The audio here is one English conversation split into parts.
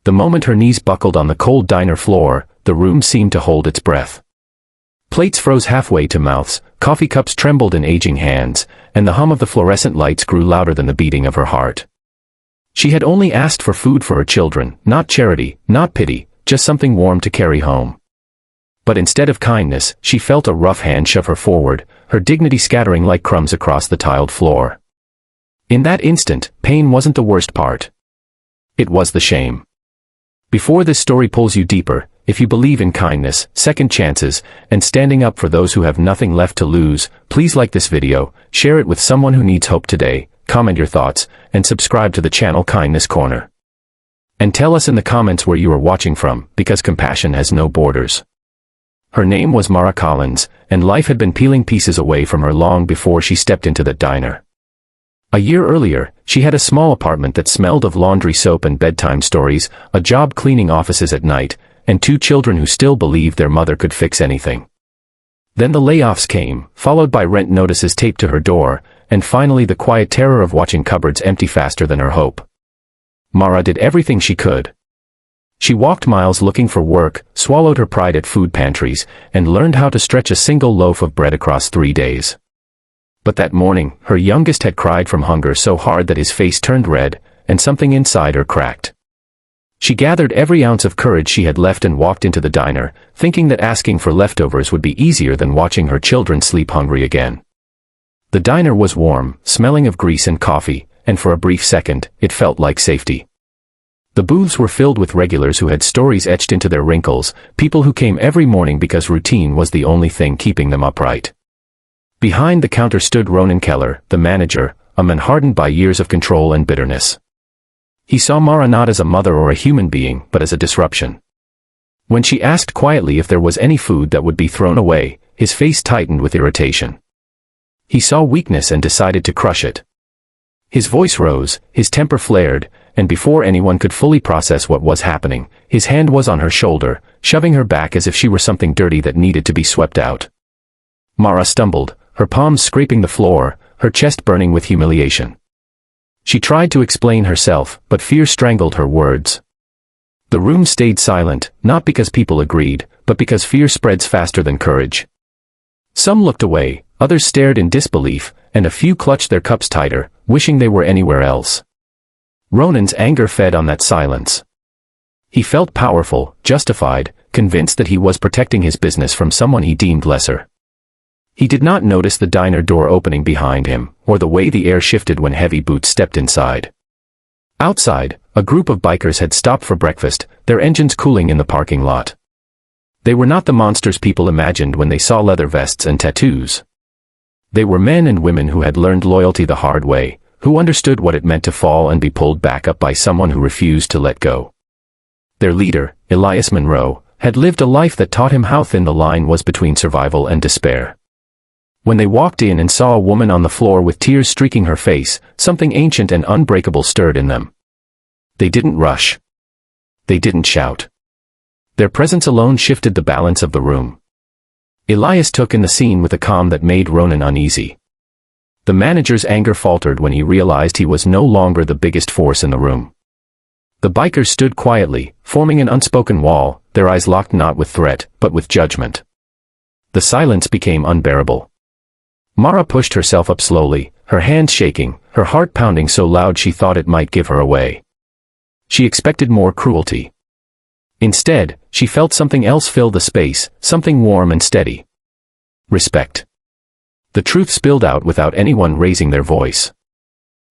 The moment her knees buckled on the cold diner floor, the room seemed to hold its breath. Plates froze halfway to mouths, coffee cups trembled in aging hands, and the hum of the fluorescent lights grew louder than the beating of her heart. She had only asked for food for her children, not charity, not pity, just something warm to carry home. But instead of kindness, she felt a rough hand shove her forward, her dignity scattering like crumbs across the tiled floor. In that instant, pain wasn't the worst part. It was the shame. Before this story pulls you deeper, if you believe in kindness, second chances, and standing up for those who have nothing left to lose, please like this video, share it with someone who needs hope today, comment your thoughts, and subscribe to the channel Kindness Corner. And tell us in the comments where you are watching from, because compassion has no borders. Her name was Mara Collins, and life had been peeling pieces away from her long before she stepped into that diner. A year earlier, she had a small apartment that smelled of laundry soap and bedtime stories, a job cleaning offices at night, and 2 children who still believed their mother could fix anything. Then the layoffs came, followed by rent notices taped to her door, and finally the quiet terror of watching cupboards empty faster than her hope. Mara did everything she could. She walked miles looking for work, swallowed her pride at food pantries, and learned how to stretch a single loaf of bread across 3 days. But that morning, her youngest had cried from hunger so hard that his face turned red, and something inside her cracked. She gathered every ounce of courage she had left and walked into the diner, thinking that asking for leftovers would be easier than watching her children sleep hungry again. The diner was warm, smelling of grease and coffee, and for a brief second, it felt like safety. The booths were filled with regulars who had stories etched into their wrinkles, people who came every morning because routine was the only thing keeping them upright. Behind the counter stood Ronan Keller, the manager, a man hardened by years of control and bitterness. He saw Mara not as a mother or a human being, but as a disruption. When she asked quietly if there was any food that would be thrown away, his face tightened with irritation. He saw weakness and decided to crush it. His voice rose, his temper flared, and before anyone could fully process what was happening, his hand was on her shoulder, shoving her back as if she were something dirty that needed to be swept out. Mara stumbled, her palms scraping the floor, her chest burning with humiliation. She tried to explain herself, but fear strangled her words. The room stayed silent, not because people agreed, but because fear spreads faster than courage. Some looked away, others stared in disbelief, and a few clutched their cups tighter, wishing they were anywhere else. Ronan's anger fed on that silence. He felt powerful, justified, convinced that he was protecting his business from someone he deemed lesser. He did not notice the diner door opening behind him, or the way the air shifted when heavy boots stepped inside. Outside, a group of bikers had stopped for breakfast, their engines cooling in the parking lot. They were not the monsters people imagined when they saw leather vests and tattoos. They were men and women who had learned loyalty the hard way, who understood what it meant to fall and be pulled back up by someone who refused to let go. Their leader, Elias Monroe, had lived a life that taught him how thin the line was between survival and despair. When they walked in and saw a woman on the floor with tears streaking her face, something ancient and unbreakable stirred in them. They didn't rush. They didn't shout. Their presence alone shifted the balance of the room. Elias took in the scene with a calm that made Ronan uneasy. The manager's anger faltered when he realized he was no longer the biggest force in the room. The bikers stood quietly, forming an unspoken wall, their eyes locked not with threat, but with judgment. The silence became unbearable. Mara pushed herself up slowly, her hands shaking, her heart pounding so loud she thought it might give her away. She expected more cruelty. Instead, she felt something else fill the space, something warm and steady. Respect. The truth spilled out without anyone raising their voice.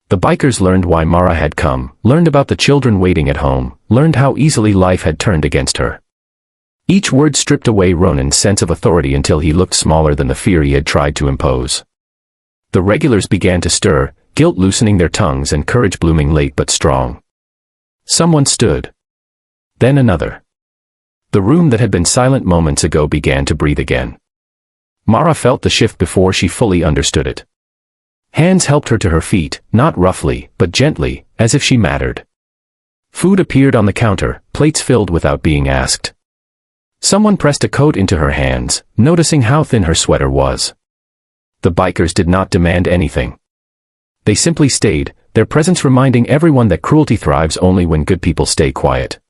The bikers learned why Mara had come, learned about the children waiting at home, learned how easily life had turned against her. Each word stripped away Ronan's sense of authority until he looked smaller than the fear he had tried to impose. The regulars began to stir, guilt loosening their tongues and courage blooming late but strong. Someone stood. Then another. The room that had been silent moments ago began to breathe again. Mara felt the shift before she fully understood it. Hands helped her to her feet, not roughly, but gently, as if she mattered. Food appeared on the counter, plates filled without being asked. Someone pressed a coat into her hands, noticing how thin her sweater was. The bikers did not demand anything. They simply stayed, their presence reminding everyone that cruelty thrives only when good people stay quiet.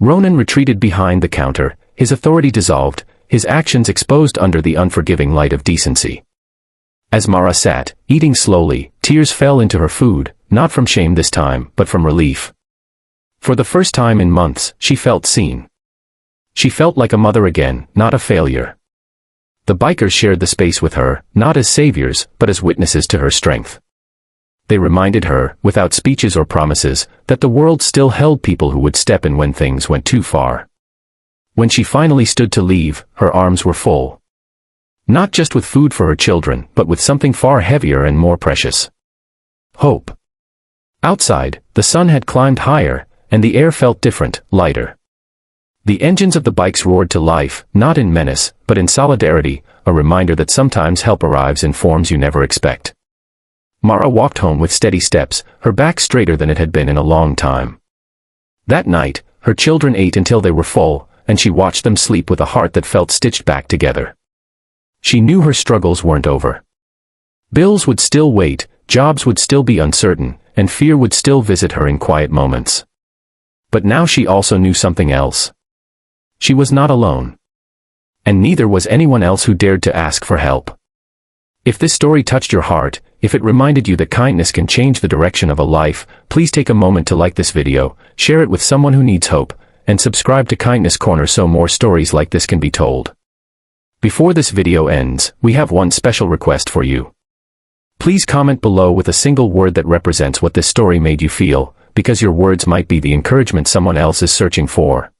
Ronan retreated behind the counter, his authority dissolved, his actions exposed under the unforgiving light of decency. As Mara sat, eating slowly, tears fell into her food, not from shame this time, but from relief. For the first time in months, she felt seen. She felt like a mother again, not a failure. The bikers shared the space with her, not as saviors, but as witnesses to her strength. They reminded her, without speeches or promises, that the world still held people who would step in when things went too far. When she finally stood to leave, her arms were full. Not just with food for her children, but with something far heavier and more precious. Hope. Outside, the sun had climbed higher, and the air felt different, lighter. The engines of the bikes roared to life, not in menace, but in solidarity, a reminder that sometimes help arrives in forms you never expect. Mara walked home with steady steps, her back straighter than it had been in a long time. That night, her children ate until they were full, and she watched them sleep with a heart that felt stitched back together. She knew her struggles weren't over. Bills would still wait, jobs would still be uncertain, and fear would still visit her in quiet moments. But now she also knew something else. She was not alone. And neither was anyone else who dared to ask for help. If this story touched your heart, if it reminded you that kindness can change the direction of a life, please take a moment to like this video, share it with someone who needs hope, and subscribe to Kindness Corner so more stories like this can be told. Before this video ends, we have one special request for you. Please comment below with a single word that represents what this story made you feel, because your words might be the encouragement someone else is searching for.